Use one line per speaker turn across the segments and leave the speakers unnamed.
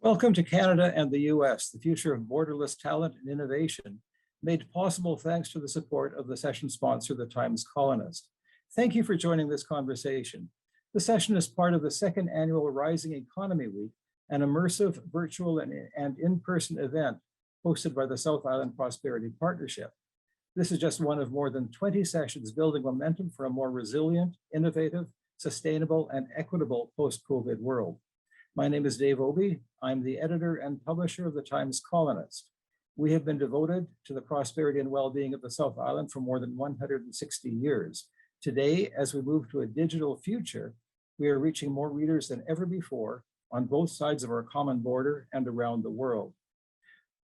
Welcome to Canada and the US, the future of borderless talent and innovation, made possible thanks to the support of the session sponsor, the Times-Colonist. Thank you for joining this conversation. The session is part of the second annual Rising Economy Week, an immersive virtual and in-person event hosted by the South Island Prosperity Partnership. This is just one of more than 20 sessions building momentum for a more resilient, innovative, sustainable, and equitable post-COVID world. My name is Dave Obee. I'm the editor and publisher of the Times-Colonist. We have been devoted to the prosperity and well-being of the South Island for more than 160 years. Today, as we move to a digital future, we are reaching more readers than ever before on both sides of our common border and around the world.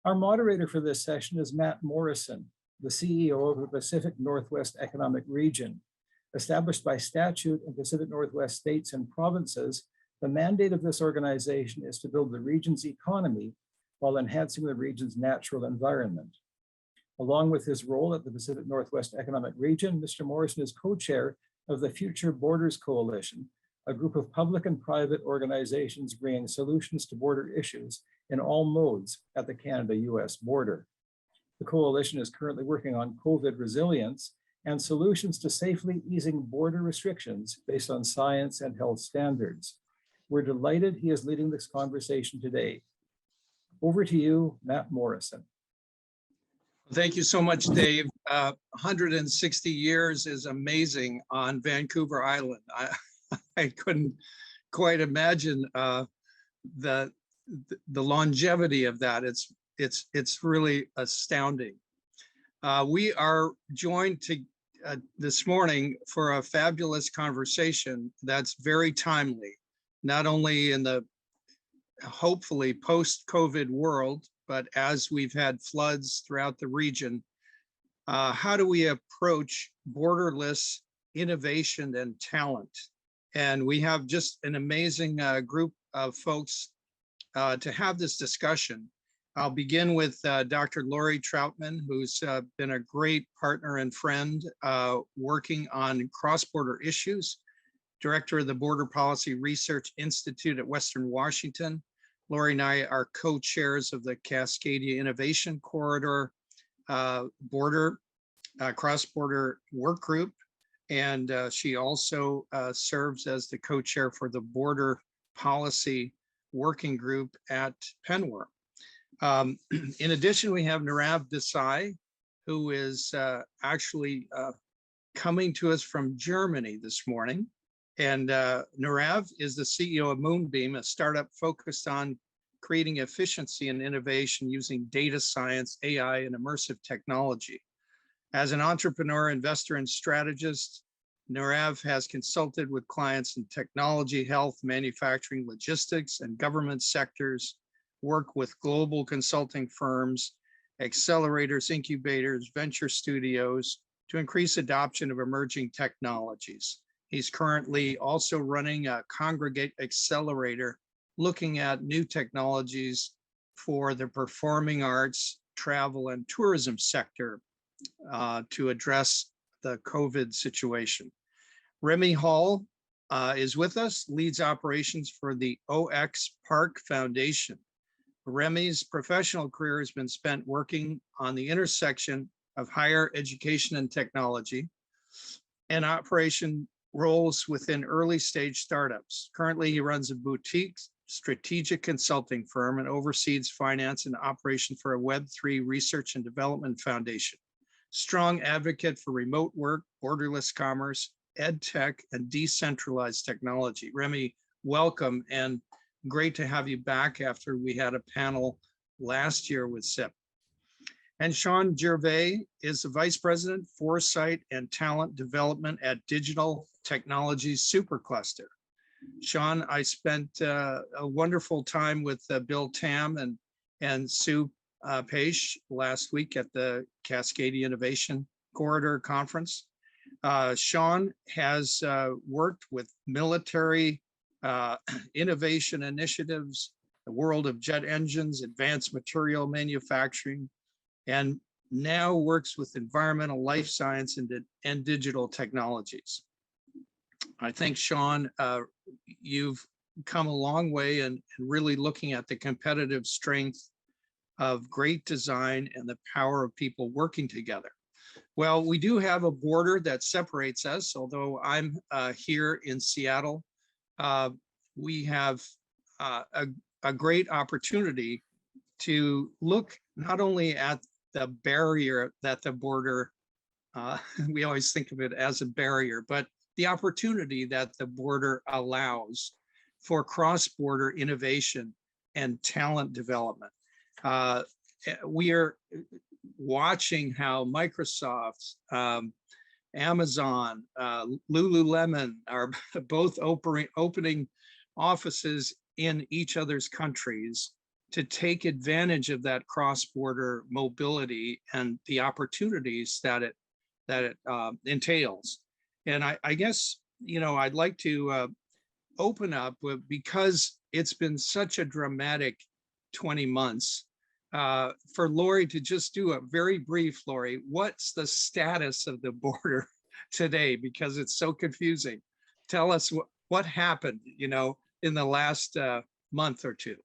Our moderator for this session is Matt Morrison, the CEO of the Pacific Northwest Economic Region. Established by statute in Pacific Northwest states and provinces, the mandate of this organization is to build the region's economy while enhancing the region's natural environment. Along with his role at the Pacific Northwest Economic Region, Mr. Morrison is co-chair of the Future Borders Coalition, a group of public and private organizations bringing solutions to border issues in all modes at the Canada-US border. The coalition is currently working on COVID resilience and solutions to safely easing border restrictions based on science and health standards. We're delighted he is leading this conversation today. Over to you, Matt Morrison.
Thank you so much, Dave. 160 years is amazing on Vancouver Island. I couldn't quite imagine the longevity of that. It's really astounding. We are joined this morning for a fabulous conversation that's very timely, not only in the hopefully post-COVID world, but as we've had floods throughout the region. How do we approach borderless innovation and talent? And we have just an amazing group of folks to have this discussion. I'll begin with Dr. Laurie Trautman, who's been a great partner and friend working on cross-border issues, director of the Border Policy Research Institute at Western Washington. Laurie and I are co-chairs of the Cascadia Innovation Corridor cross-border work group. And she also serves as the co-chair for the Border Policy Working Group at PNWER. In addition, we have Nirav Desai, who is actually coming to us from Germany this morning. And Nirav is the CEO of Moonbeam, a startup focused on creating efficiency and innovation using data science, AI, and immersive technology. As an entrepreneur, investor, and strategist, Nirav has consulted with clients in technology, health, manufacturing, logistics, and government sectors, worked with global consulting firms, accelerators, incubators, venture studios to increase adoption of emerging technologies. He's currently also running a congregate accelerator, looking at new technologies for the performing arts, travel, and tourism sector to address the COVID situation. Remy Hall is with us, leads operations for the OX Park Foundation. Remy's professional career has been spent working on the intersection of higher education and technology and operation roles within early stage startups. Currently, he runs a boutique strategic consulting firm and oversees finance and operation for a Web3 research and development foundation. Strong advocate for remote work, borderless commerce, ed tech, and decentralized technology. Remy, welcome, and great to have you back after we had a panel last year with SIP. And Shawn Gervais is the Vice President, Foresight and Talent Development at Digital Technologies Supercluster. Shawn, I spent a wonderful time with Bill Tam and Sue Page last week at the Cascadia Innovation Corridor Conference. Shawn has worked with military innovation initiatives, the world of jet engines, advanced material manufacturing, and now works with environmental life science and digital technologies. I think, Shawn, you've come a long way and really looking at the competitive strength of great design and the power of people working together. Well, we do have a border that separates us, although I'm here in Seattle. We have a great opportunity to look not only at the barrier that the border, we always think of it as a barrier, but the opportunity that the border allows for cross-border innovation and talent development. We are watching how Microsoft, Amazon, Lululemon are both opening offices in each other's countries to take advantage of that cross-border mobility and the opportunities that it entails. And I guess, I'd like to open up because it's been such a dramatic 20 months for Laurie to just do a very brief, Laurie, what's the status of the border today? Because it's so confusing. Tell us what happened, in the last month or two.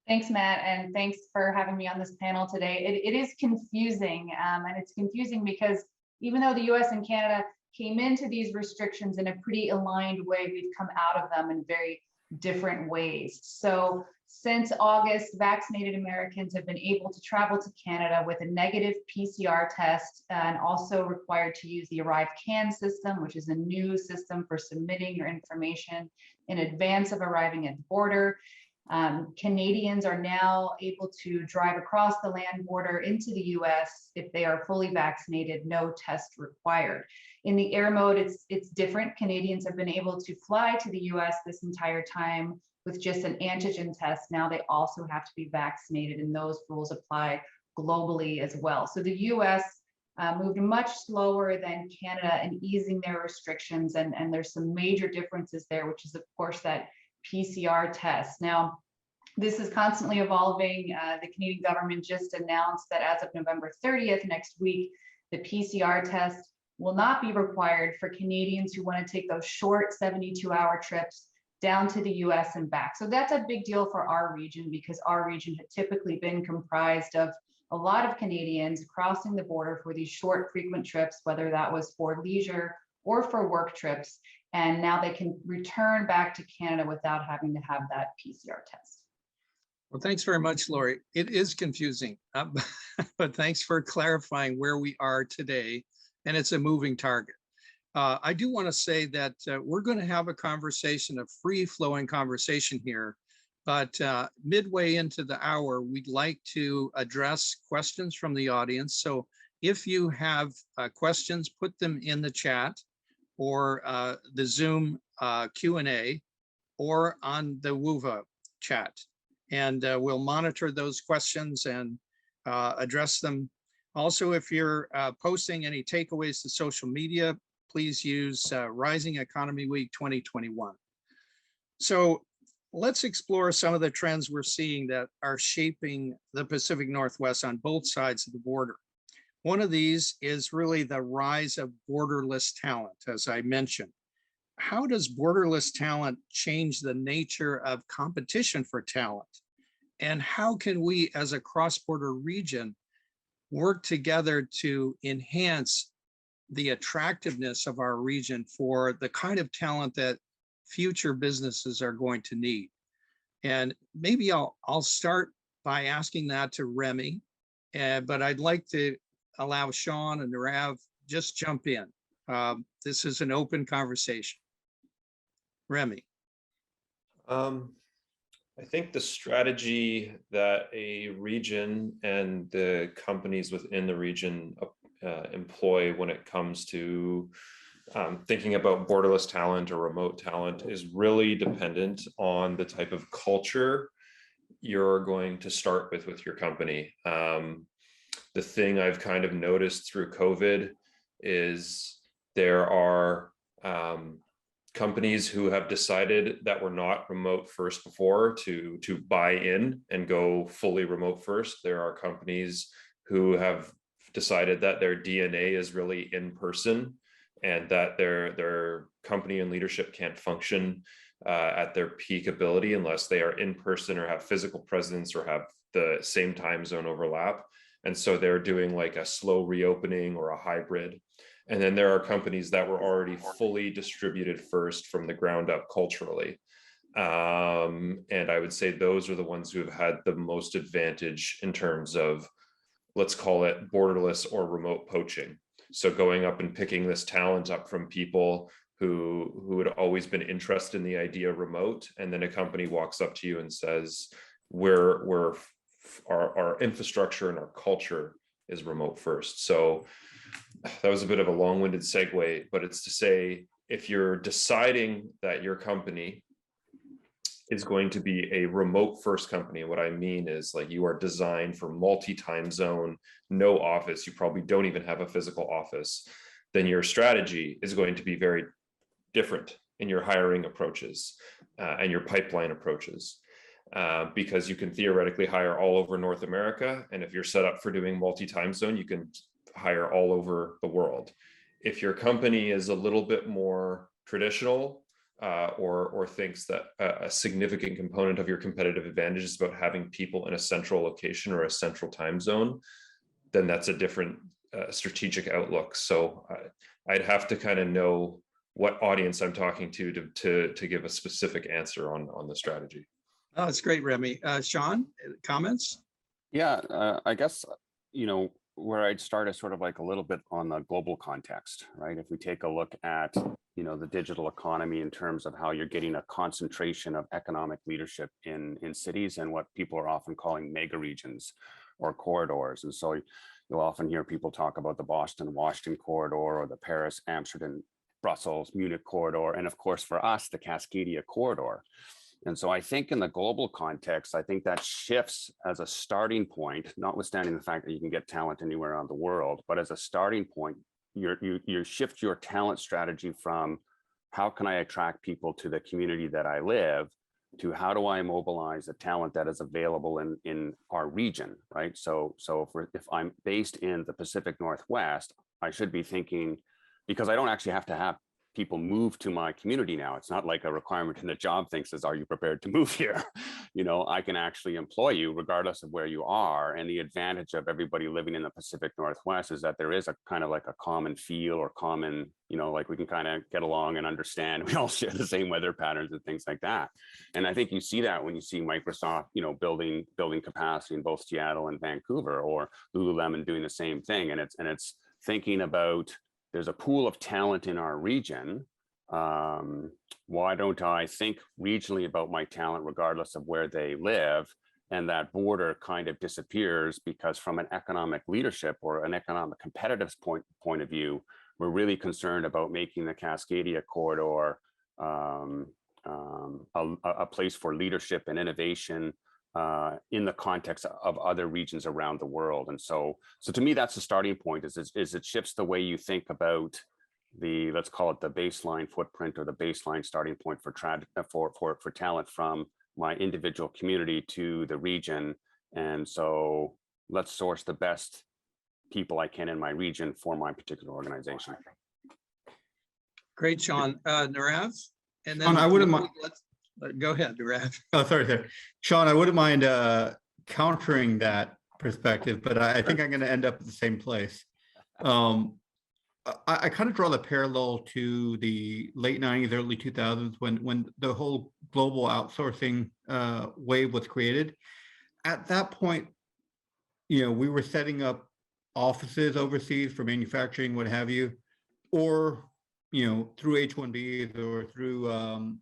Thanks, Matt, and thanks for having me on this panel today. It is confusing, and it's confusing because even though the US and Canada came into these restrictions in a pretty aligned way, we've come out of them in very different ways. So since August, vaccinated Americans have been able to travel to Canada with a negative PCR test and also required to use the ArriveCAN system, which is a new system for submitting your information in advance of arriving at the border. Canadians are now able to drive across the land border into the US if they are fully vaccinated, no test required. In the air mode, it's different. Canadians have been able to fly to the US this entire time with just an antigen test. Now they also have to be vaccinated, and those rules apply globally as well. So the US moved much slower than Canada in easing their restrictions, and there's some major differences there, which is of course that PCR test. Now, this is constantly evolving. The Canadian government just announced that as of November 30th, next week, the PCR test will not be required for Canadians who want to take those short 72-hour trips down to the US and back. So that's a big deal for our region, because our region had typically been comprised of a lot of Canadians crossing the border for these short, frequent trips, whether that was for leisure or for work trips. And now they can return back to Canada without having to have that PCR test.
Well, thanks very much, Laurie. It is confusing, but thanks for clarifying where we are today. And it's a moving target. I do want to say that we're going to have a conversation, a free-flowing conversation here, but midway into the hour, we'd like to address questions from the audience. So if you have questions, put them in the chat or the Zoom Q&A or on the WUVA chat. And we'll monitor those questions and address them. Also, if you're posting any takeaways to social media, please use Rising Economy Week 2021. So let's explore some of the trends we're seeing that are shaping the Pacific Northwest on both sides of the border. One of these is really the rise of borderless talent, as I mentioned. How does borderless talent change the nature of competition for talent? And how can we, as a cross-border region, work together to enhance the attractiveness of our region for the kind of talent that future businesses are going to need? And maybe I'll start by asking that to Remy, but I'd like to allow Shawn and Nirav just jump in. This is an open conversation. Remy.
I think the strategy that a region and the companies within the region employ when it comes to thinking about borderless talent or remote talent is really dependent on the type of culture you're going to start with your company. The thing I've kind of noticed through COVID is there are companies who have decided that we're not remote first before to buy in and go fully remote first. There are companies who have decided that their DNA is really in person and that their company and leadership can't function at their peak ability unless they are in person or have physical presence or have the same time zone overlap. And so they're doing like a slow reopening or a hybrid. And then there are companies that were already fully distributed first from the ground up culturally. And I would say those are the ones who have had the most advantage in terms of, let's call it borderless or remote poaching. So going up and picking this talent up from people who had always been interested in the idea remote, and then a company walks up to you and says, our infrastructure and our culture is remote first. So that was a bit of a long-winded segue, but it's to say, if you're deciding that your company is going to be a remote first company, what I mean is like you are designed for multi-time zone, no office, you probably don't even have a physical office, then your strategy is going to be very different in your hiring approaches and your pipeline approaches, because you can theoretically hire all over North America. And if you're set up for doing multi-time zone, you can hire all over the world. If your company is a little bit more traditional, or thinks that a significant component of your competitive advantage is about having people in a central location or a central time zone, then that's a different strategic outlook. So I'd have to kind of know what audience I'm talking to give a specific answer on the strategy.
Oh, that's great, Remy. Shawn, comments?
Yeah, I guess, where I'd start is sort of like a little bit on the global context, right? If we take a look at, the digital economy in terms of how you're getting a concentration of economic leadership in cities and what people are often calling mega regions or corridors. And so you'll often hear people talk about the Boston-Washington corridor or the Paris, Amsterdam, Brussels, Munich corridor, and of course for us, the Cascadia corridor. And so I think in the global context, I think that shifts as a starting point, notwithstanding the fact that you can get talent anywhere around the world, but as a starting point, you shift your talent strategy from how can I attract people to the community that I live to how do I mobilize the talent that is available in our region, right? So if I'm based in the Pacific Northwest, I should be thinking, because I don't actually have to have people move to my community now. It's not like a requirement in the job thing says, are you prepared to move here? I can actually employ you regardless of where you are. And the advantage of everybody living in the Pacific Northwest is that there is a kind of like a common feel or common, like we can kind of get along and understand. We all share the same weather patterns and things like that. And I think you see that when you see Microsoft, building capacity in both Seattle and Vancouver, or Lululemon doing the same thing. And it's thinking about, there's a pool of talent in our region. Why don't I think regionally about my talent regardless of where they live? And that border kind of disappears because from an economic leadership or an economic competitive point of view, we're really concerned about making the Cascadia corridor a place for leadership and innovation in the context of other regions around the world. And so to me, that's the starting point, is it shifts the way you think about let's call it the baseline footprint or the baseline starting point for talent from my individual community to the region. And so let's source the best people I can in my region for my particular organization.
Great, Shawn. Nirav? And then
Shawn, I wouldn't mind.
Go ahead, Nirav.
Oh, sorry. Shawn, I wouldn't mind countering that perspective, but I think I'm going to end up at the same place. I kind of draw the parallel to the late 90s, early 2000s when the whole global outsourcing wave was created. At that point, we were setting up offices overseas for manufacturing, what have you, or through H-1Bs or through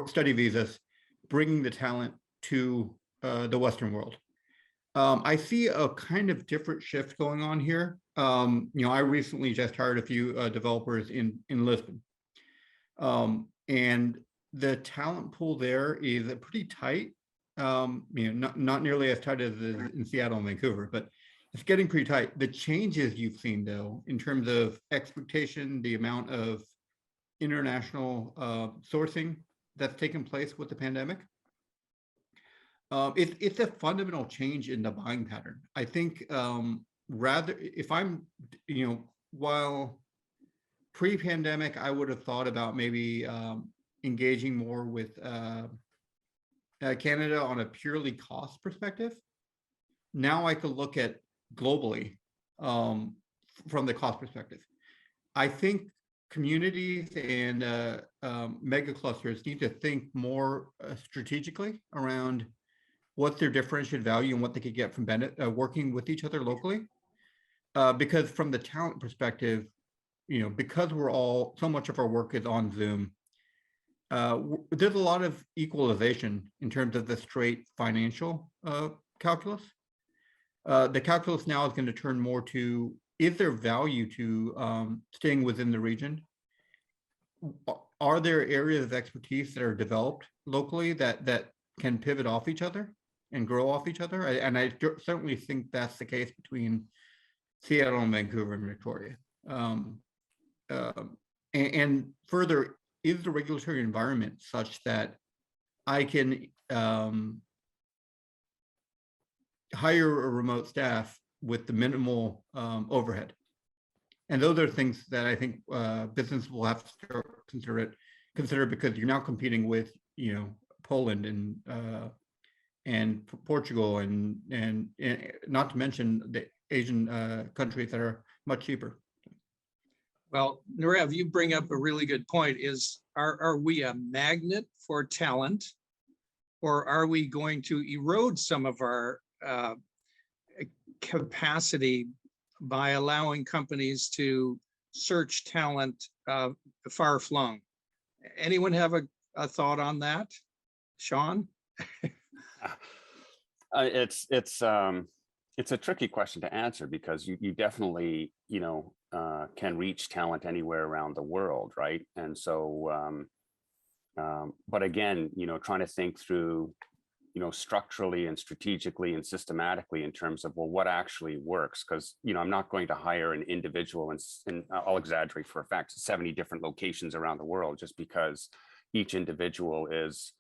study visas, bringing the talent to the Western world. I see a kind of different shift going on here. I recently just hired a few developers in Lisbon, and the talent pool there is pretty tight. Not nearly as tight as in Seattle and Vancouver, but it's getting pretty tight. The changes you've seen, though, in terms of expectation, the amount of international sourcing that's taken place with the pandemic, it's a fundamental change in the buying pattern. I think rather, if I'm, while pre-pandemic, I would have thought about maybe engaging more with Canada on a purely cost perspective. Now I could look at globally from the cost perspective. I think communities and mega clusters need to think more strategically around what's their differentiated value and what they could get from working with each other locally. Because from the talent perspective, because so much of our work is on Zoom, there's a lot of equalization in terms of the straight financial calculus. The calculus now is going to turn more to, is there value to staying within the region? Are there areas of expertise that are developed locally that can pivot off each other and grow off each other? And I certainly think that's the case between Seattle and Vancouver and Victoria. And further, is the regulatory environment such that I can hire a remote staff with the minimal overhead? And those are things that I think business will have to consider because you're now competing with Poland and Portugal and not to mention the Asian countries that are much cheaper.
Well, Nirav, you bring up a really good point. Are we a magnet for talent, or are we going to erode some of our capacity by allowing companies to search talent far flung? Anyone have a thought on that? Shawn?
It's a tricky question to answer because you definitely can reach talent anywhere around the world, right? And so but again, trying to think through structurally and strategically and systematically in terms of, well, what actually works? Because I'm not going to hire an individual and I'll exaggerate for effect 70 different locations around the world just because each individual is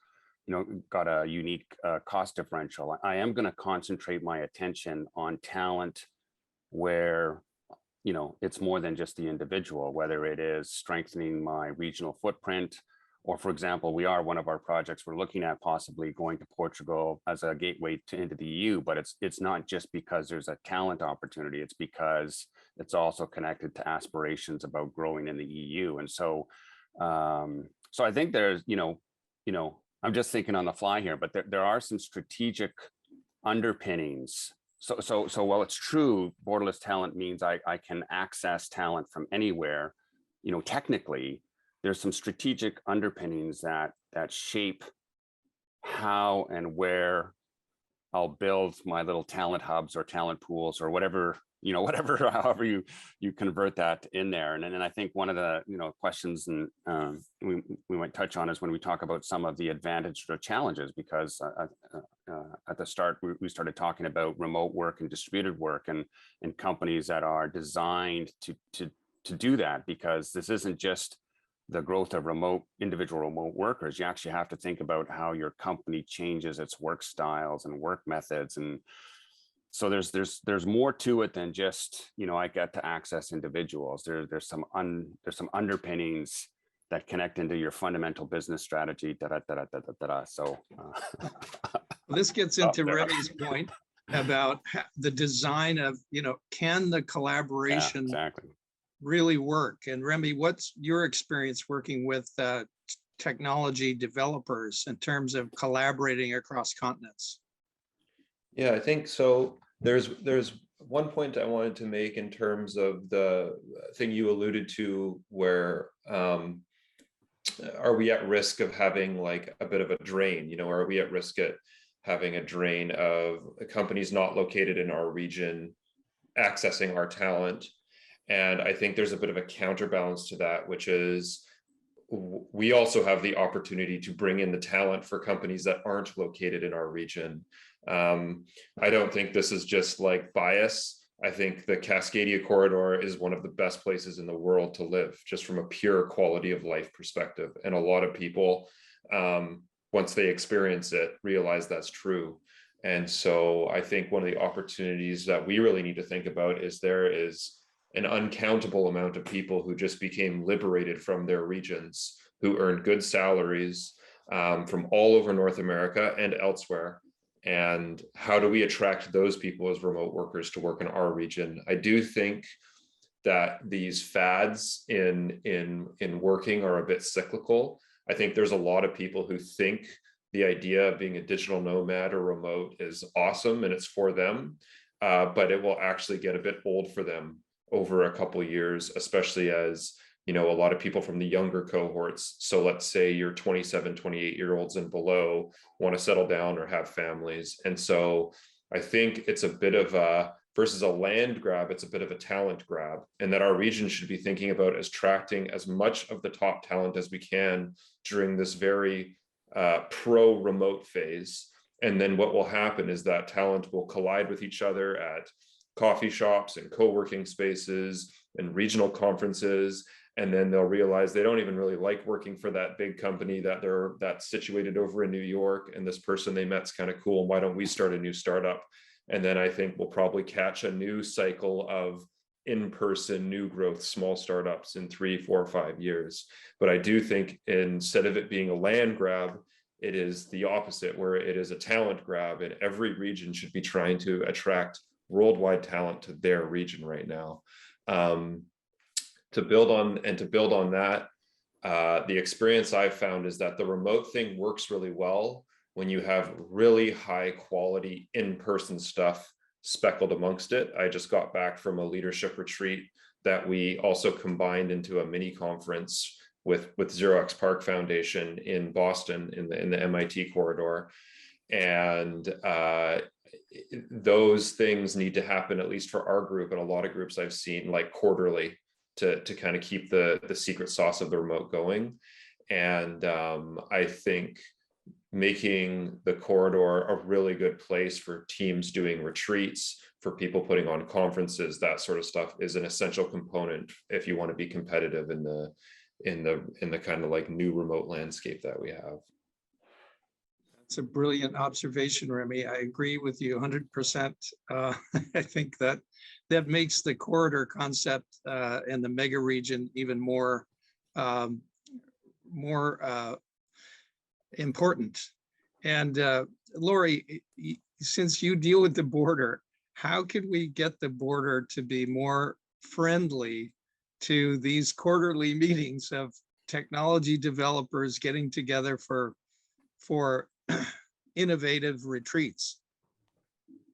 got a unique cost differential. I am going to concentrate my attention on talent where it's more than just the individual, whether it is strengthening my regional footprint, or for example, one of our projects, we're looking at possibly going to Portugal as a gateway into the EU, but it's not just because there's a talent opportunity, it's because it's also connected to aspirations about growing in the EU. And so so I think there's I'm just thinking on the fly here, but there are some strategic underpinnings. So while it's true, borderless talent means I can access talent from anywhere, technically, there's some strategic underpinnings that shape how and where I'll build my little talent hubs or talent pools or whatever, however you convert that in there. And then I think one of the questions and we might touch on is when we talk about some of the advantages or challenges, because at the start we started talking about remote work and distributed work and companies that are designed to do that, because this isn't just the growth of individual remote workers. You actually have to think about how your company changes its work styles and work methods. And so there's more to it than just, I get to access individuals. There's some underpinnings that connect into your fundamental business strategy. So
this gets into Remy's point about the design of, can the collaboration really work? And Remy, what's your experience working with technology developers in terms of collaborating across continents?
Yeah, I think so. There's one point I wanted to make in terms of the thing you alluded to, where are we at risk of having like a bit of a drain? Are we at risk at having a drain of companies not located in our region accessing our talent? And I think there's a bit of a counterbalance to that, which is we also have the opportunity to bring in the talent for companies that aren't located in our region. I don't think this is just like bias. I think the Cascadia corridor is one of the best places in the world to live, just from a pure quality of life perspective. And a lot of people, once they experience it, realize that's true. And so I think one of the opportunities that we really need to think about is there is an uncountable amount of people who just became liberated from their regions who earn good salaries from all over North America and elsewhere. And how do we attract those people as remote workers to work in our region? I do think that these fads in working are a bit cyclical. I think there's a lot of people who think the idea of being a digital nomad or remote is awesome and it's for them, but it will actually get a bit old for them over a couple of years, especially as, you know, a lot of people from the younger cohorts. So let's say you're 27, 28-year-olds and below want to settle down or have families. And so I think it's a bit of a, versus a land grab, it's a bit of a talent grab, and that our region should be thinking about attracting as much of the top talent as we can during this very pro-remote phase. And then what will happen is that talent will collide with each other at coffee shops and co-working spaces and regional conferences. And then they'll realize they don't even really like working for that big company that's situated over in New York. And this person they met's kind of cool. Why don't we start a new startup? And then I think we'll probably catch a new cycle of in-person new growth, small startups in 3, 4, 5 years. But I do think instead of it being a land grab, it is the opposite, where it is a talent grab, and every region should be trying to attract worldwide talent to their region right now. To build on that, the experience I've found is that the remote thing works really well when you have really high quality in-person stuff speckled amongst it. I just got back from a leadership retreat that we also combined into a mini conference with Zero X Park Foundation in Boston in the MIT corridor. And those things need to happen, at least for our group and a lot of groups I've seen, like quarterly, to kind of keep the secret sauce of the remote going. And I think making the corridor a really good place for teams doing retreats, for people putting on conferences, that sort of stuff is an essential component if you want to be competitive in the kind of like new remote landscape that we have.
It's a brilliant observation, Remy. I agree with you 100%. I think that makes the corridor concept and the mega region even more important. And Laurie, since you deal with the border, how could we get the border to be more friendly to these quarterly meetings of technology developers getting together for innovative retreats?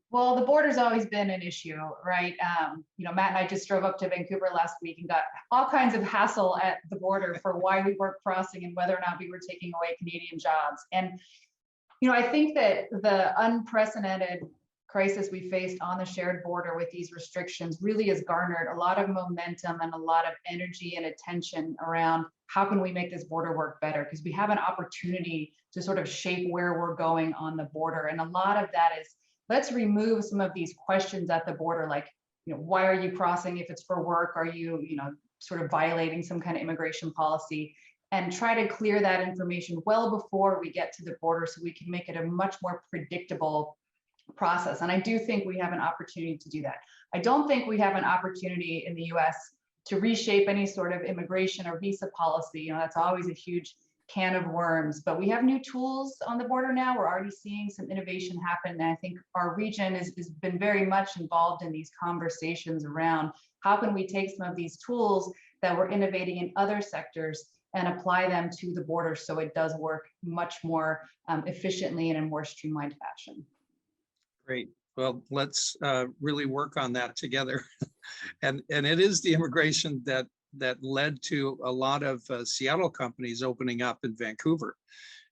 Well, the border's always been an issue, right? Matt and I just drove up to Vancouver last week and got all kinds of hassle at the border for why we weren't crossing and whether or not we were taking away Canadian jobs. And, I think that the unprecedented crisis we faced on the shared border with these restrictions really has garnered a lot of momentum and a lot of energy and attention around how can we make this border work better? Because we have an opportunity to sort of shape where we're going on the border. And a lot of that is, let's remove some of these questions at the border, like, why are you crossing if it's for work? Are you, sort of violating some kind of immigration policy? And try to clear that information well before we get to the border so we can make it a much more predictable process. And I do think we have an opportunity to do that. I don't think we have an opportunity in the US to reshape any sort of immigration or visa policy. That's always a huge can of worms, but we have new tools on the border now. We're already seeing some innovation happen. And I think our region has been very much involved in these conversations around how can we take some of these tools that we're innovating in other sectors and apply them to the border so it does work much more efficiently and in a more streamlined fashion.
Great. Well, let's really work on that together. And it is the immigration that led to a lot of Seattle companies opening up in Vancouver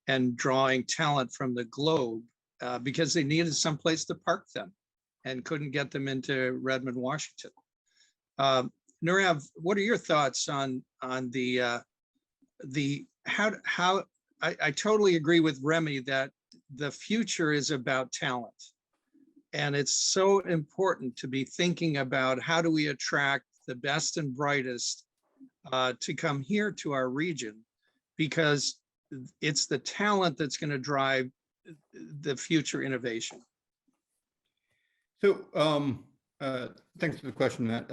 and drawing talent from the globe because they needed some place to park them and couldn't get them into Redmond, Washington. Nirav, what are your thoughts on how I totally agree with Remy that the future is about talent. And it's so important to be thinking about how do we attract the best and brightest to come here to our region, because it's the talent that's going to drive the future innovation.
So thanks for the question, Matt.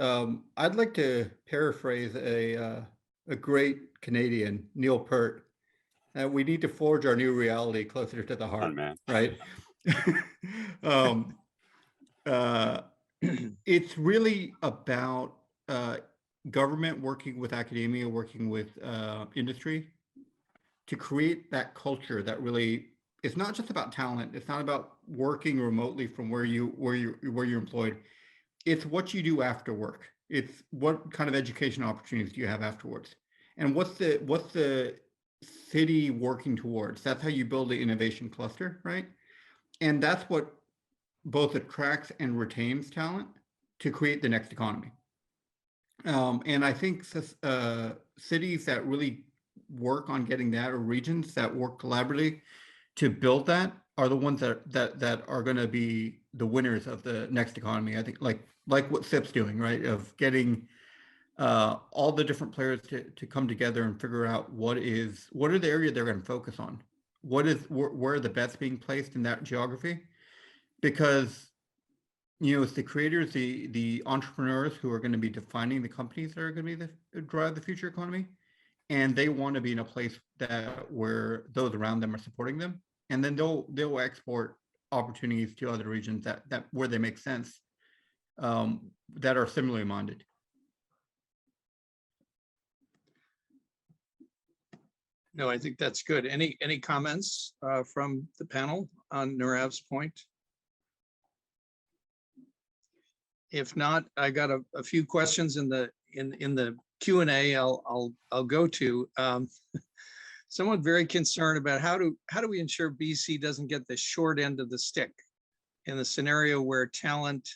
I'd like to paraphrase a a great Canadian, Neil Peart. We need to forge our new reality closer to the heart,
man.
right? It's really about government working with academia, working with industry to create that culture that really, it's not just about talent. It's not about working remotely from where you're employed. It's what you do after work. It's what kind of education opportunities do you have afterwards, and what's the city working towards. That's how you build the innovation cluster, right? And that's what both attracts and retains talent to create the next economy. And I think cities that really work on getting that, or regions that work collaboratively to build that, are the ones that are going to be the winners of the next economy. I think like what SIP's doing, right? Of getting all the different players to come together and figure out what are the areas they're going to focus on, where are the bets being placed in that geography, because it's the creators, the entrepreneurs who are going to be defining the companies that are going to be drive the future economy, and they want to be in a place where those around them are supporting them, and then they'll export opportunities to other regions that where they make sense, that are similarly minded.
No, I think that's good. Any comments from the panel on Nirav's point? If not, I got a few questions in the Q&A. I'll go to. Someone very concerned about how do we ensure BC doesn't get the short end of the stick in the scenario where talent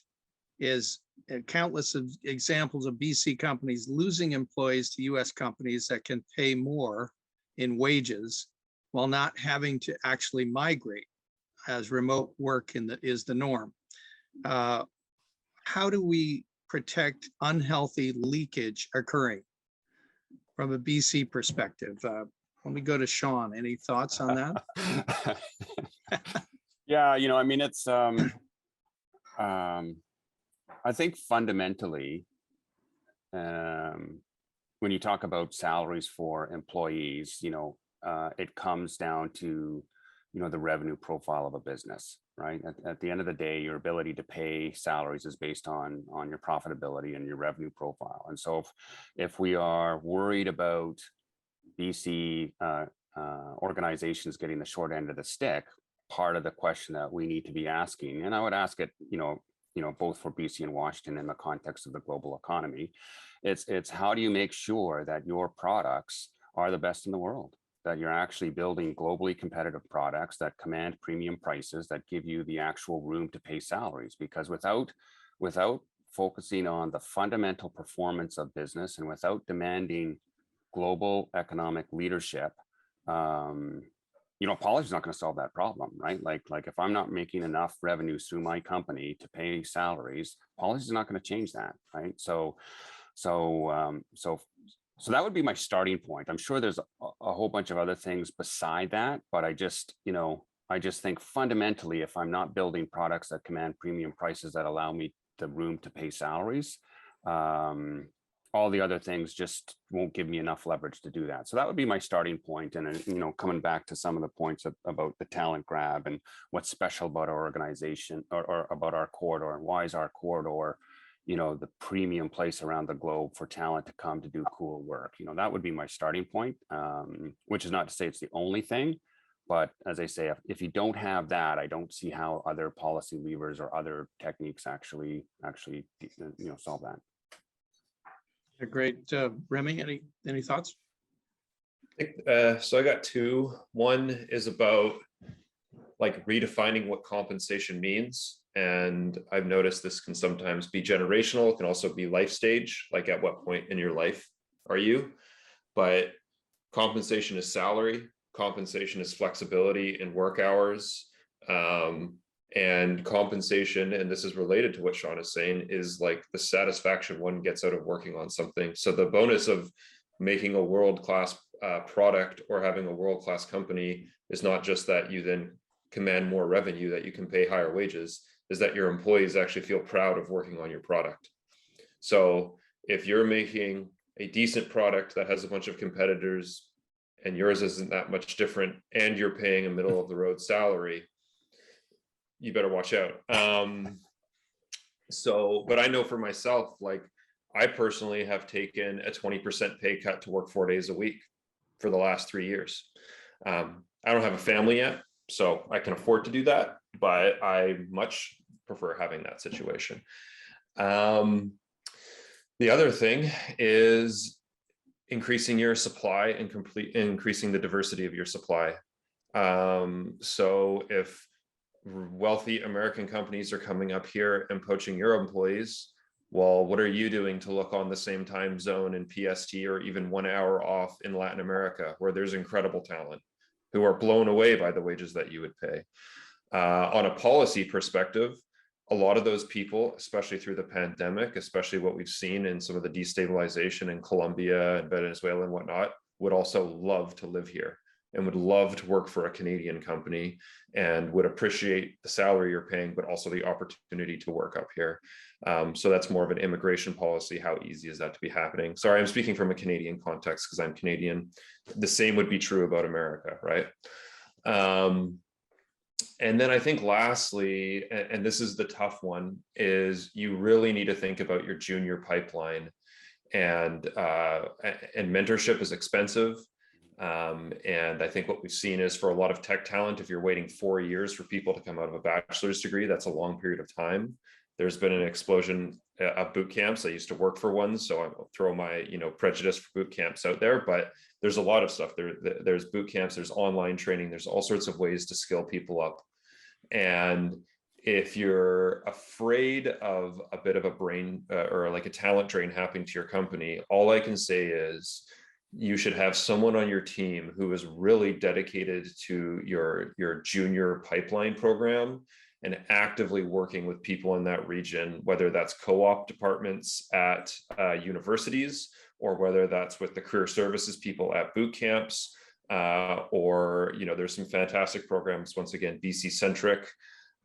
is countless of examples of BC companies losing employees to US companies that can pay more in wages while not having to actually migrate, as remote work is the norm. How do we protect unhealthy leakage occurring from a BC perspective? Let me go to Shawn. Any thoughts on that?
Yeah, I mean, it's I think fundamentally, when you talk about salaries for employees, it comes down to, the revenue profile of a business, right? At the end of the day, your ability to pay salaries is based on your profitability and your revenue profile. And so if we are worried about BC organizations getting the short end of the stick, part of the question that we need to be asking, and I would ask it, both for BC and Washington in the context of the global economy, it's how do you make sure that your products are the best in the world, that you're actually building globally competitive products that command premium prices, that give you the actual room to pay salaries. Because without focusing on the fundamental performance of business, and without demanding global economic leadership, policy is not going to solve that problem, right? Like if I'm not making enough revenues through my company to pay salaries, policy is not going to change that, right? So that would be my starting point. I'm sure there's a whole bunch of other things beside that, but I just think fundamentally, if I'm not building products that command premium prices that allow me the room to pay salaries, all the other things just won't give me enough leverage to do that. So that would be my starting point. And, coming back to some of the points about the talent grab and what's special about our organization or about our corridor, and why is our corridor, the premium place around the globe for talent to come to do cool work. That would be my starting point, which is not to say it's the only thing. But as I say, if you don't have that, I don't see how other policy levers or other techniques actually solve that.
Great. Remy, any thoughts?
So I got two. One is about redefining what compensation means. And I've noticed this can sometimes be generational. It can also be life stage, like at what point in your life are you? But compensation is salary. Compensation is flexibility in work hours. And compensation, and this is related to what Shawn is saying, is like the satisfaction one gets out of working on something. So the bonus of making a world-class product or having a world-class company is not just that you then command more revenue, that you can pay higher wages, is that your employees actually feel proud of working on your product. So if you're making a decent product that has a bunch of competitors and yours isn't that much different, and you're paying a middle of the road salary, you better watch out. But I know for myself, like I personally have taken a 20% pay cut to work 4 days a week for the last 3 years. I don't have a family yet, so I can afford to do that, but I much prefer having that situation. The other thing is increasing your supply and increasing the diversity of your supply. So if wealthy American companies are coming up here and poaching your employees, well, what are you doing to look on the same time zone in PST or even 1 hour off in Latin America, where there's incredible talent who are blown away by the wages that you would pay? On a policy perspective, a lot of those people, especially through the pandemic, especially what we've seen in some of the destabilization in Colombia and Venezuela and whatnot, would also love to live here and would love to work for a Canadian company and would appreciate the salary you're paying, but also the opportunity to work up here. So that's more of an immigration policy. How easy is that to be happening? Sorry, I'm speaking from a Canadian context because I'm Canadian. The same would be true about America, right? And then I think lastly, and this is the tough one, is you really need to think about your junior pipeline, and mentorship is expensive. And I think what we've seen is for a lot of tech talent, if you're waiting 4 years for people to come out of a bachelor's degree, that's a long period of time. There's been an explosion of boot camps. I used to work for one, so I'll throw my prejudice for boot camps out there, but there's a lot of stuff. There's boot camps, there's online training, there's all sorts of ways to skill people up. And if you're afraid of a bit of a brain or like a talent drain happening to your company, all I can say is you should have someone on your team who is really dedicated to your junior pipeline program and actively working with people in that region, whether that's co-op departments at universities, or whether that's with the career services people at boot camps, or there's some fantastic programs, once again, BC centric,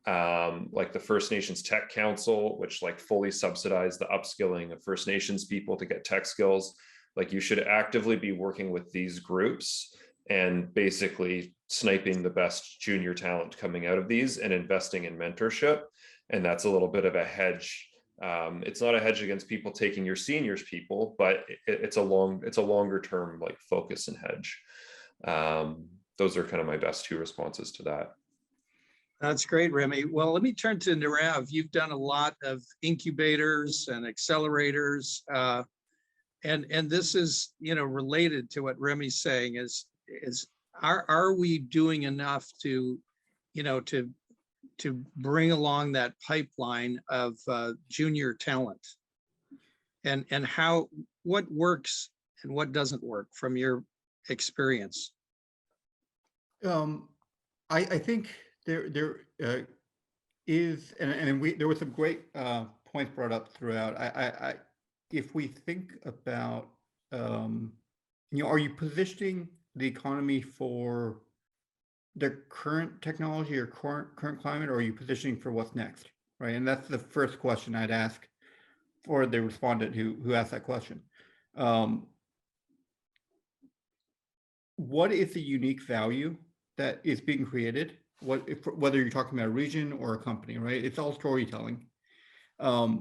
like the First Nations Tech Council, which like fully subsidize the upskilling of First Nations people to get tech skills. Like you should actively be working with these groups and basically sniping the best junior talent coming out of these and investing in mentorship. And that's a little bit of a hedge. It's not a hedge against people taking your seniors people, but it's a longer term like focus and hedge. Those are kind of my best two responses to that.
That's great, Remy. Well, let me turn to Nirav. You've done a lot of incubators and accelerators, and this is related to what Remy's saying. Is are we doing enough to bring along that pipeline of junior talent, and what works and what doesn't work from your experience?
I think there is, and there were some great points brought up throughout. If we think about, are you positioning the economy for the current technology or current climate, or are you positioning for what's next, right? And that's the first question I'd ask for the respondent who asked that question. What is the unique value that is being created? Whether you're talking about a region or a company, right? It's all storytelling. How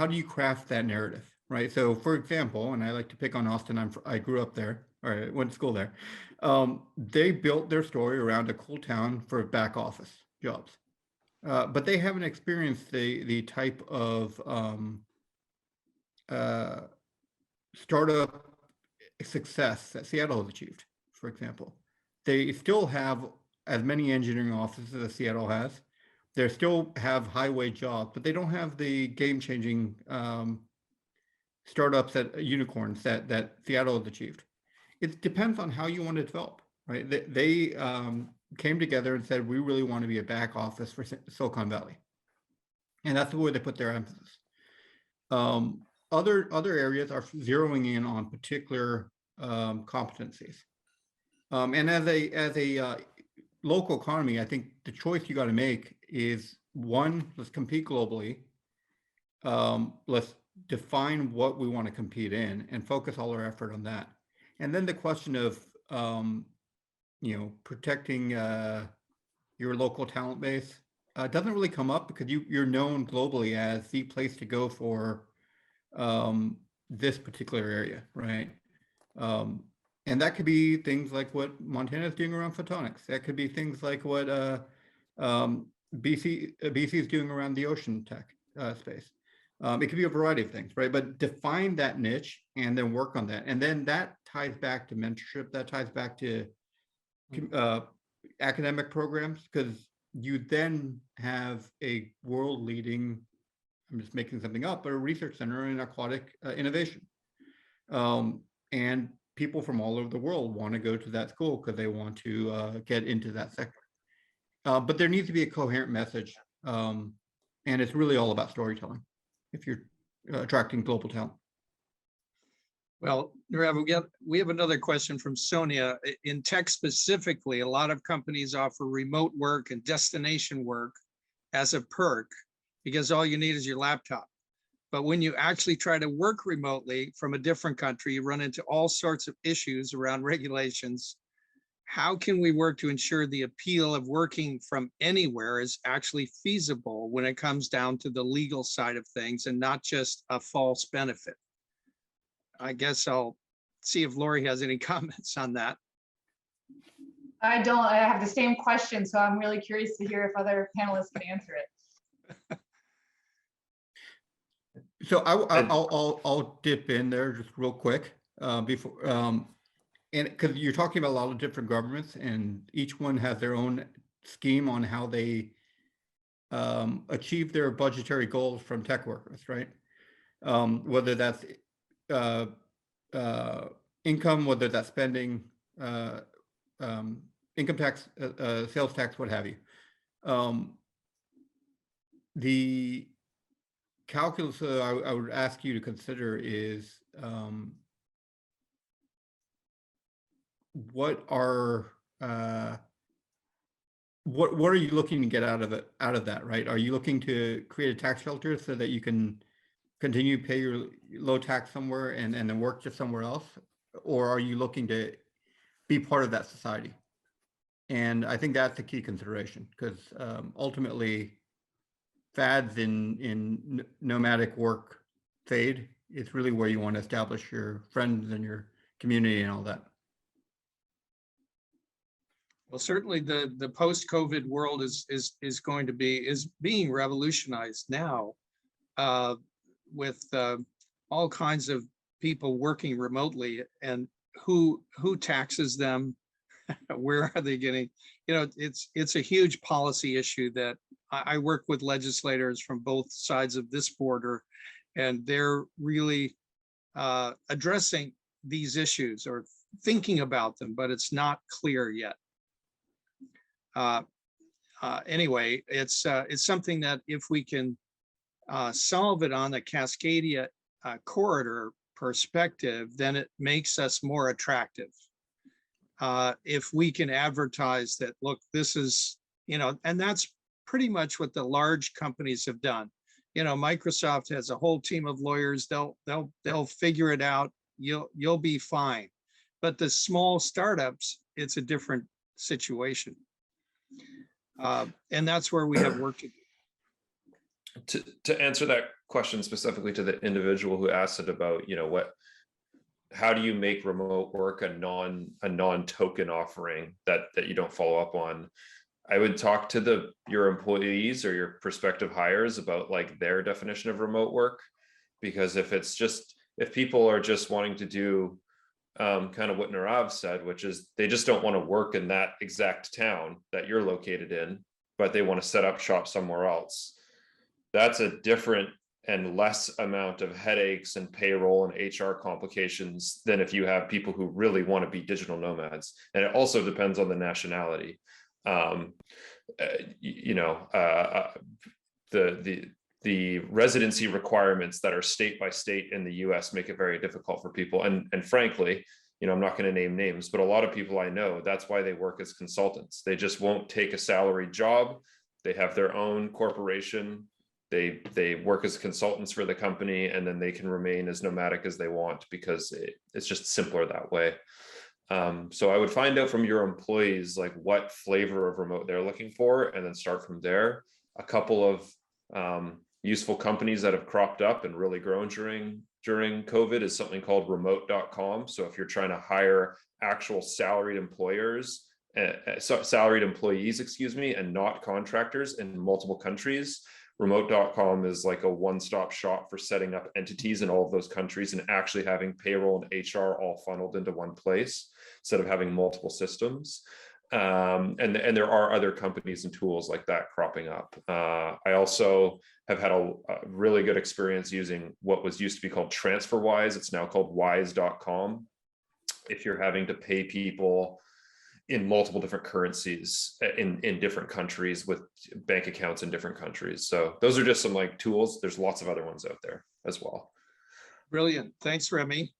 do you craft that narrative, right? So for example, and I like to pick on Austin, I grew up there, or I went to school there. They built their story around a cool town for back office jobs. But they haven't experienced the type of startup success that Seattle has achieved, for example. They still have as many engineering offices as Seattle has. They still have high-wage jobs, but they don't have the game-changing startups unicorns that Seattle has achieved. It depends on how you want to develop, right? They came together and said, we really want to be a back office for Silicon Valley. And that's where they put their emphasis. Other areas are zeroing in on particular competencies. And as a local economy, I think the choice you got to make is, one, let's compete globally, let's define what we want to compete in and focus all our effort on that. And then the question of, protecting your local talent base doesn't really come up because you're known globally as the place to go for this particular area, right? And that could be things like what Montana is doing around photonics. That could be things like what BC is doing around the ocean tech space. It could be a variety of things, right? But define that niche and then work on that. And then that ties back to mentorship. That ties back to academic programs, because you then have a world leading, I'm just making something up, but a research center in aquatic innovation. And people from all over the world want to go to that school because they want to get into that sector. But there needs to be a coherent message. And it's really all about storytelling if you're attracting global talent.
Well, Nirav, we have another question from Sonia. In tech specifically, a lot of companies offer remote work and destination work as a perk because all you need is your laptop. But when you actually try to work remotely from a different country, you run into all sorts of issues around regulations. How can we work to ensure the appeal of working from anywhere is actually feasible when it comes down to the legal side of things and not just a false benefit? I guess I'll see if Laurie has any comments on that.
I don't. I have the same question, so I'm really curious to hear if other panelists can answer it.
So I'll dip in there just real quick before, and because you're talking about a lot of different governments, and each one has their own scheme on how they achieve their budgetary goals from tech workers, right? Whether that's income, whether that's spending, income tax, sales tax, what have you. The calculus I would ask you to consider is what are you looking to get out of that, right? Are you looking to create a tax shelter so that you can continue to pay your low tax somewhere and then work just somewhere else? Or are you looking to be part of that society? And I think that's the key consideration, because ultimately fads in nomadic work fade. It's really where you want to establish your friends and your community and all that.
Well, certainly the post-COVID world is being revolutionized now with all kinds of people working remotely, and who taxes them? Where are they getting? It's a huge policy issue that I work with legislators from both sides of this border, and they're really addressing these issues or thinking about them, but it's not clear yet. Anyway, it's something that if we can solve it on the Cascadia corridor perspective, then it makes us more attractive. If we can advertise that, look, this is, and that's pretty much what the large companies have done. Microsoft has a whole team of lawyers. They'll figure it out. You'll be fine. But the small startups, it's a different situation. And that's where we have work to do.
To answer that question specifically to the individual who asked it about, how do you make remote work a non-token offering that you don't follow up on? I would talk to your employees or your prospective hires about like their definition of remote work, because if people are just wanting to do kind of what Nirav said, which is they just don't want to work in that exact town that you're located in, but they want to set up shop somewhere else. That's a different and less amount of headaches and payroll and HR complications than if you have people who really want to be digital nomads. And it also depends on the nationality. The residency requirements that are state by state in the US make it very difficult for people. And frankly, I'm not going to name names, but a lot of people I know, that's why they work as consultants. They just won't take a salary job. They have their own corporation they work as consultants for the company, and then they can remain as nomadic as they want because it's just simpler that way. So I would find out from your employees like what flavor of remote they're looking for, and then start from there. A couple of useful companies that have cropped up and really grown during COVID is something called remote.com. So if you're trying to hire actual salaried salaried employees, excuse me, and not contractors in multiple countries, remote.com is like a one-stop shop for setting up entities in all of those countries and actually having payroll and HR all funneled into one place instead of having multiple systems. And there are other companies and tools like that cropping up. I also have had a really good experience using what was used to be called TransferWise. It's now called wise.com. If you're having to pay people in multiple different currencies in different countries with bank accounts in different countries. So those are just some like tools. There's lots of other ones out there as well.
Brilliant. Thanks, Remy.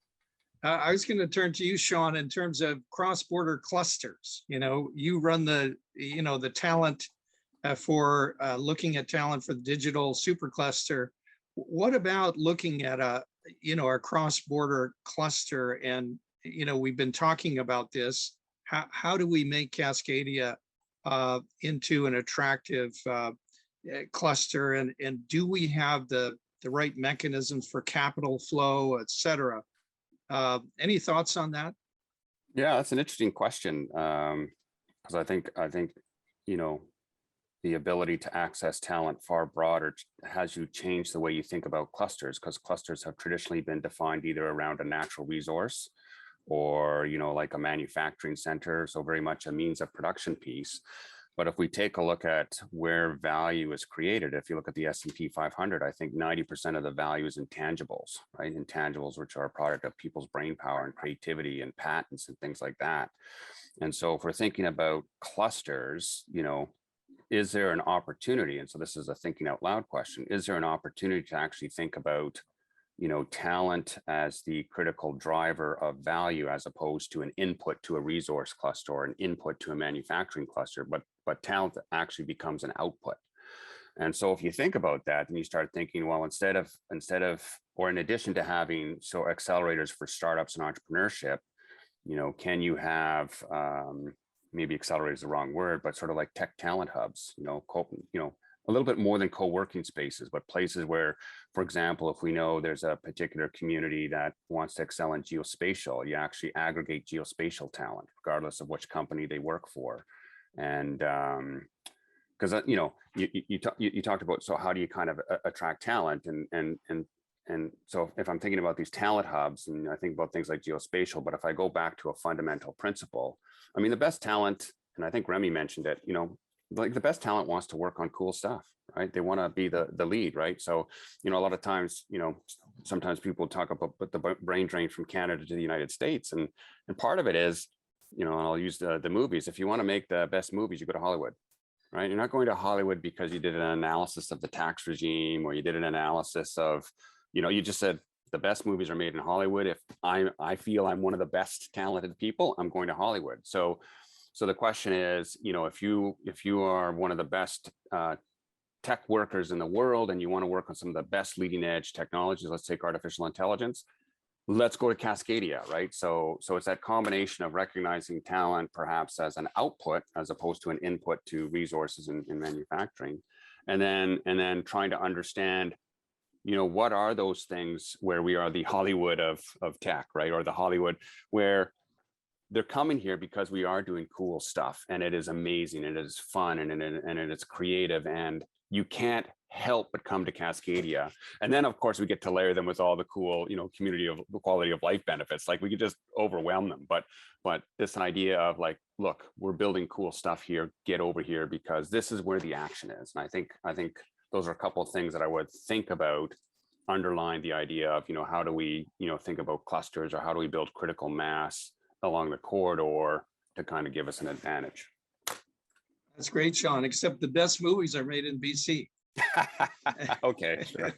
I was going to turn to you, Shawn, in terms of cross-border clusters. You run the talent for looking at talent for the digital supercluster. What about looking at a cross-border cluster? And, we've been talking about this. How do we make Cascadia into an attractive cluster? And do we have the right mechanisms for capital flow, et cetera? Any thoughts on that?
Yeah, that's an interesting question. Because I think, the ability to access talent far broader has you change the way you think about clusters, because clusters have traditionally been defined either around a natural resource or, like a manufacturing center. So very much a means of production piece. But if we take a look at where value is created, if you look at the S&P 500, I think 90% of the value is intangibles, right? Intangibles, which are a product of people's brain power and creativity and patents and things like that. And so if we're thinking about clusters, is there an opportunity? And so this is a thinking out loud question. Is there an opportunity to actually think about talent as the critical driver of value, as opposed to an input to a resource cluster or an input to a manufacturing cluster, but talent actually becomes an output? And so if you think about that, then you start thinking, well, instead of, or in addition to having accelerators for startups and entrepreneurship, can you have, maybe accelerator is the wrong word, but sort of like tech talent hubs, a little bit more than co-working spaces, but places where, for example, if we know there's a particular community that wants to excel in geospatial, you actually aggregate geospatial talent, regardless of which company they work for. And because you talked about, so how do you kind of attract talent, and so if I'm thinking about these talent hubs, and I think about things like geospatial, but if I go back to a fundamental principle, I mean, the best talent, and I think Remy mentioned it, like the best talent wants to work on cool stuff, right? They want to be the lead, right? So, a lot of times, sometimes people talk about the brain drain from Canada to the United States. And part of it is, I'll use the movies. If you want to make the best movies, you go to Hollywood, right? You're not going to Hollywood because you did an analysis of the tax regime, or you did an analysis of, you just said the best movies are made in Hollywood. If I feel I'm one of the best talented people, I'm going to Hollywood. So the question is, if you are one of the best tech workers in the world, and you want to work on some of the best leading edge technologies, let's take artificial intelligence, let's go to Cascadia, right? So it's that combination of recognizing talent perhaps as an output as opposed to an input to resources in manufacturing, and then trying to understand, what are those things where we are the Hollywood of tech, right? Or the Hollywood where they're coming here because we are doing cool stuff, and it is amazing, and it is fun, and it is creative, and you can't help but come to Cascadia. And then of course we get to layer them with all the cool, community of quality of life benefits. Like we could just overwhelm them. But this idea of like, look, we're building cool stuff here, get over here because this is where the action is. And I think those are a couple of things that I would think about underlying the idea of, how do we, think about clusters, or how do we build critical mass along the corridor to kind of give us an advantage.
That's great, Shawn, except the best movies are made in BC.
Okay, sure.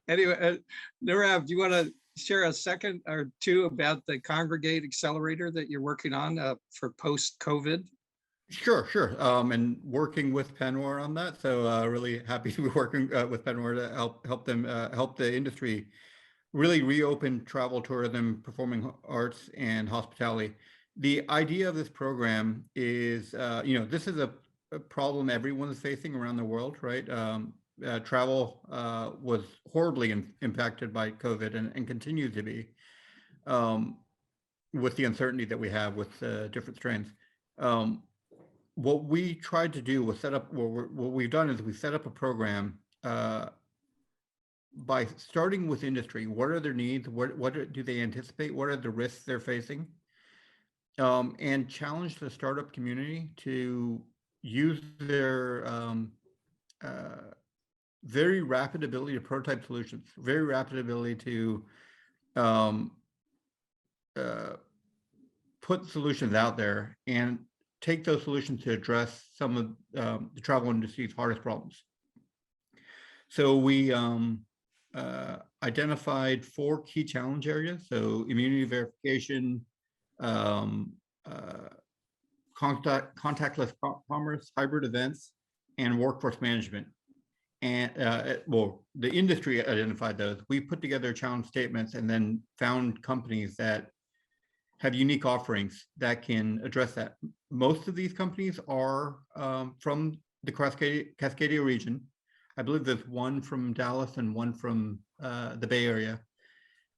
Anyway, Nirav, do you want to share a second or two about the Congregate Accelerator that you're working on for post-COVID?
Sure. And working with PNWER on that. So really happy to be working with PNWER to help them help the industry really reopen travel, tourism, performing arts, and hospitality. The idea of this program is, this is a problem everyone's facing around the world, right? Travel was horribly impacted by COVID and continues to be, with the uncertainty that we have with different strains. What we tried to do was set up, what we've done is we set up a program by starting with industry. What are their needs? What do they anticipate? What are the risks they're facing? And challenge the startup community to use their very rapid ability to prototype solutions, very rapid ability to put solutions out there and take those solutions to address some of the travel industry's hardest problems. So we identified 4 key challenge areas. So immunity verification, contactless commerce, hybrid events, and workforce management. And the industry identified those. We put together challenge statements and then found companies that have unique offerings that can address that. Most of these companies are from the Cascadia region. I believe there's one from Dallas and one from the Bay Area.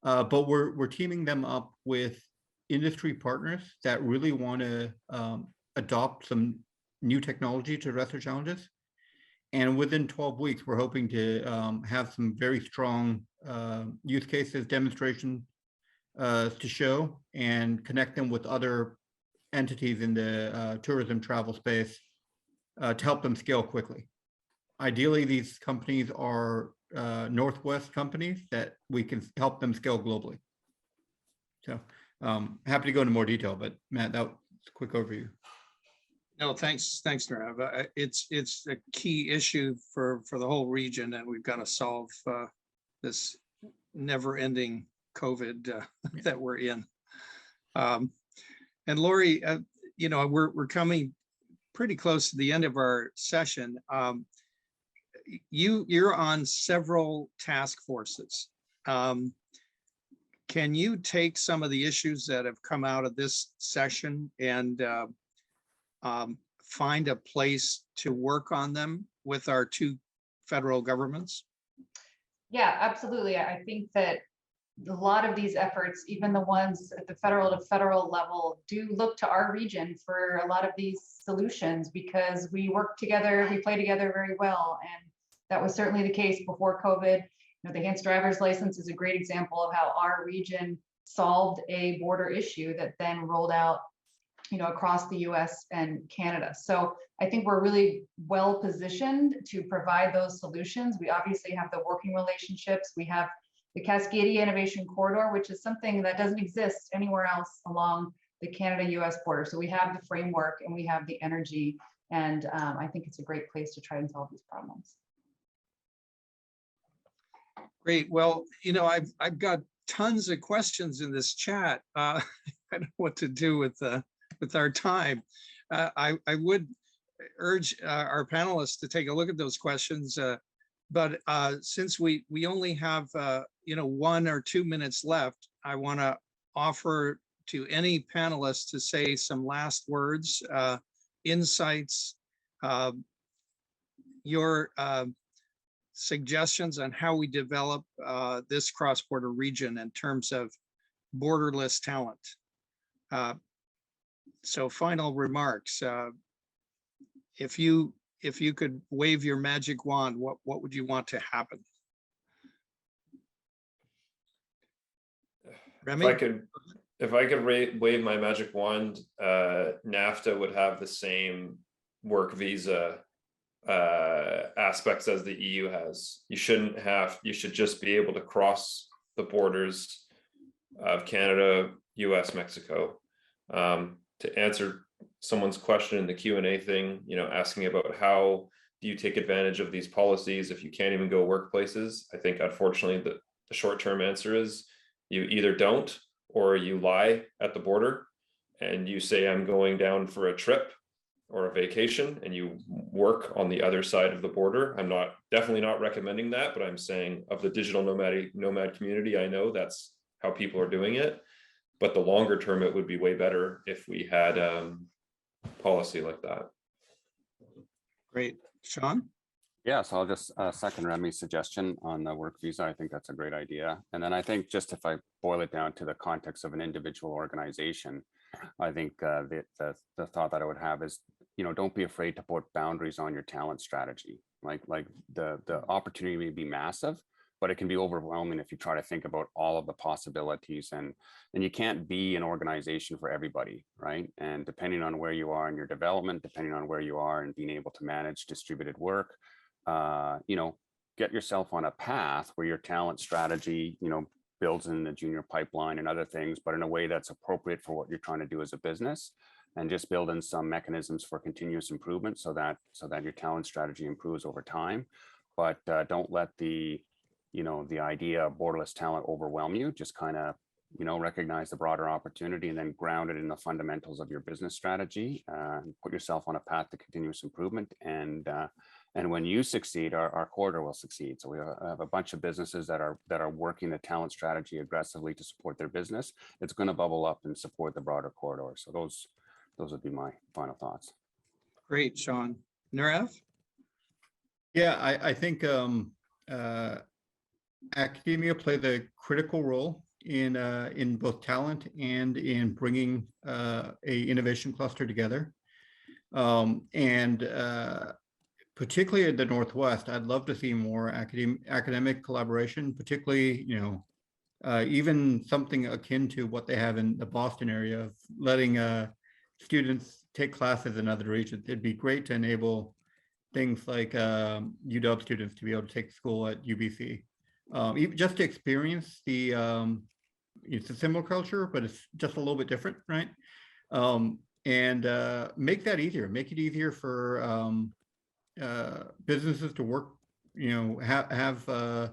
But we're teaming them up with industry partners that really want to adopt some new technology to address their challenges. And within 12 weeks, we're hoping to have some very strong use cases, demonstration to show and connect them with other entities in the tourism travel space to help them scale quickly. Ideally, these companies are Northwest companies that we can help them scale globally. So happy to go into more detail, but Matt, that was a quick overview.
No, thanks, Nirav. It's a key issue for the whole region, and we've got to solve this never-ending COVID that we're in. And Laurie, we're coming pretty close to the end of our session. You're on several task forces. Can you take some of the issues that have come out of this session and find a place to work on them with our 2 federal governments?
Yeah, absolutely. I think that a lot of these efforts, even the ones at the federal to federal level, do look to our region for a lot of these solutions because we work together, we play together very well. And that was certainly the case before COVID. The enhanced driver's license is a great example of how our region solved a border issue that then rolled out across the US and Canada. So I think we're really well positioned to provide those solutions. We obviously have the working relationships. We have the Cascadia Innovation Corridor, which is something that doesn't exist anywhere else along the Canada-US border. So we have the framework and we have the energy. And I think it's a great place to try and solve these problems.
Great. Well, I've got tons of questions in this chat. I don't know what to do with our time. I would urge our panelists to take a look at those questions. But since we only have 1 or 2 minutes left, I want to offer to any panelist to say some last words, insights, your suggestions on how we develop this cross-border region in terms of borderless talent. So final remarks. If you could wave your magic wand, what would you want to happen? Remy?
If I could wave my magic wand, NAFTA would have the same work visa aspects as the EU has. You should just be able to cross the borders of Canada, US, Mexico. To answer someone's question in the Q&A thing, asking about how do you take advantage of these policies if you can't even go workplaces? I think unfortunately the short-term answer is you either don't or you lie at the border and you say I'm going down for a trip or a vacation and you work on the other side of the border. I'm definitely not recommending that, but I'm saying of the digital nomad community, I know that's how people are doing it. But the longer term, it would be way better if we had policy like that.
Great. Shawn?
Yeah, so I'll just second Remy's suggestion on the work visa. I think that's a great idea. And then I think just if I boil it down to the context of an individual organization, I think the thought that I would have is, don't be afraid to put boundaries on your talent strategy. Like the opportunity may be massive, but it can be overwhelming if you try to think about all of the possibilities, and you can't be an organization for everybody, right? And depending on where you are in your development, depending on where you are and being able to manage distributed work, get yourself on a path where your talent strategy, builds in the junior pipeline and other things, but in a way that's appropriate for what you're trying to do as a business, and just build in some mechanisms for continuous improvement so that your talent strategy improves over time. But don't let the idea of borderless talent overwhelm you. Just kind of, recognize the broader opportunity and then ground it in the fundamentals of your business strategy, put yourself on a path to continuous improvement. And when you succeed, our corridor will succeed. So we have a bunch of businesses that are working the talent strategy aggressively to support their business. It's going to bubble up and support the broader corridor. So those would be my final thoughts.
Great, Shawn. Nirav?
Yeah, I think academia plays a critical role in both talent and in bringing a innovation cluster together. Particularly in the Northwest, I'd love to see more academic collaboration, particularly, even something akin to what they have in the Boston area of letting students take classes in other regions. It'd be great to enable things like UW students to be able to take school at UBC, even just to experience it's a similar culture, but it's just a little bit different, right? And make that easier. Make it easier for businesses to work, have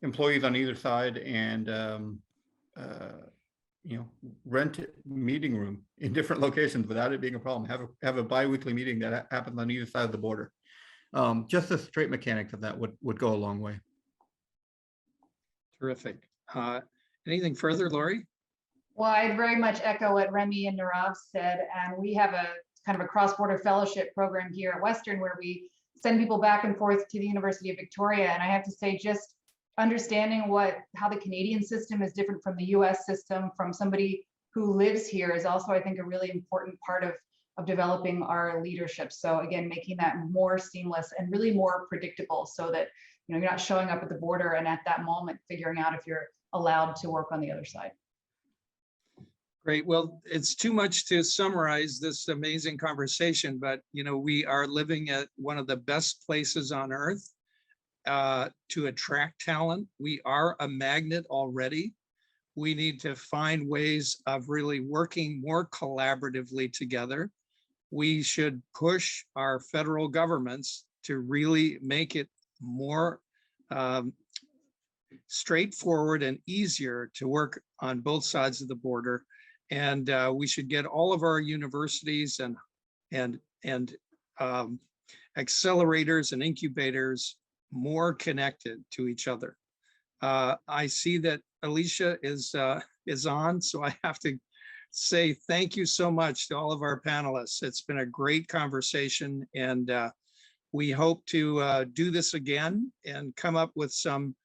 employees on either side, and rent meeting room in different locations without it being a problem. Have a bi-weekly meeting that happens on either side of the border. Just the straight mechanics of that would go a long way.
Terrific. Anything further, Laurie?
Well, I'd very much echo what Remy and Nirav said. And we have a kind of a cross-border fellowship program here at Western where we send people back and forth to the University of Victoria. And I have to say, just understanding how the Canadian system is different from the US system from somebody who lives here is also, I think, a really important part of developing our leadership. So again, making that more seamless and really more predictable so that you're not showing up at the border and at that moment figuring out if you're allowed to work on the other side.
Great. Well, it's too much to summarize this amazing conversation, but we are living at one of the best places on earth to attract talent. We are a magnet already. We need to find ways of really working more collaboratively together. We should push our federal governments to really make it more straightforward and easier to work on both sides of the border. And we should get all of our universities and accelerators and incubators more connected to each other. I see that Alicia is on, so I have to say thank you so much to all of our panelists. It's been a great conversation, and we hope to do this again and come up with some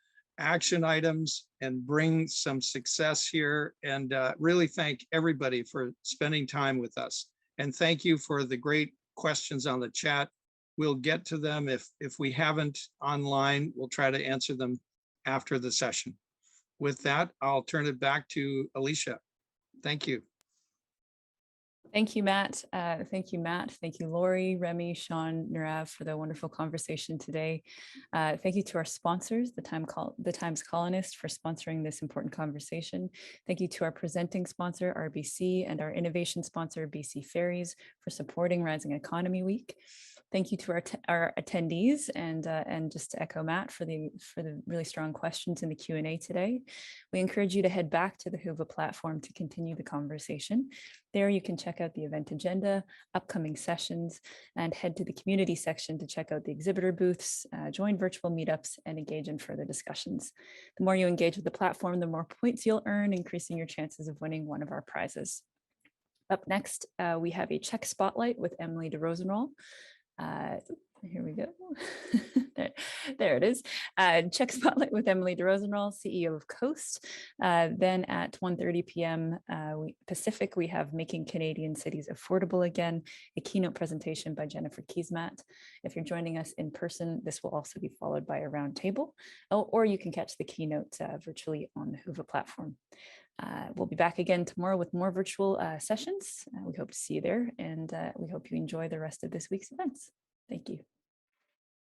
action items and bring some success here, and really thank everybody for spending time with us. And thank you for the great questions on the chat. We'll get to them. If we haven't online, we'll try to answer them after the session. With that, I'll turn it back to Alicia. Thank you.
Thank you, Matt. Thank you, Matt. Thank you, Laurie, Remy, Shawn, Nirav, for the wonderful conversation today. Thank you to our sponsors, the Times-Colonist, for sponsoring this important conversation. Thank you to our presenting sponsor, RBC, and our innovation sponsor, BC Ferries, for supporting Rising Economy Week. Thank you to our attendees, and just to echo Matt for the really strong questions in the Q&A today. We encourage you to head back to the Whova platform to continue the conversation. There you can check out the event agenda, upcoming sessions, and head to the community section to check out the exhibitor booths, join virtual meetups, and engage in further discussions. The more you engage with the platform, the more points you'll earn, increasing your chances of winning one of our prizes. Up next, we have a Czech Spotlight with Emily de Rosenroll. Here we go. there it is. Czech Spotlight with Emily de Rosenroll, CEO of Coast. Then at 1:30 p.m. Pacific, we have Making Canadian Cities Affordable Again, a keynote presentation by Jennifer Kiesmat. If you're joining us in person, this will also be followed by a roundtable, or you can catch the keynote virtually on the Whova platform. We'll be back again tomorrow with more virtual sessions. We hope to see you there, and we hope you enjoy the rest of this week's events. Thank you.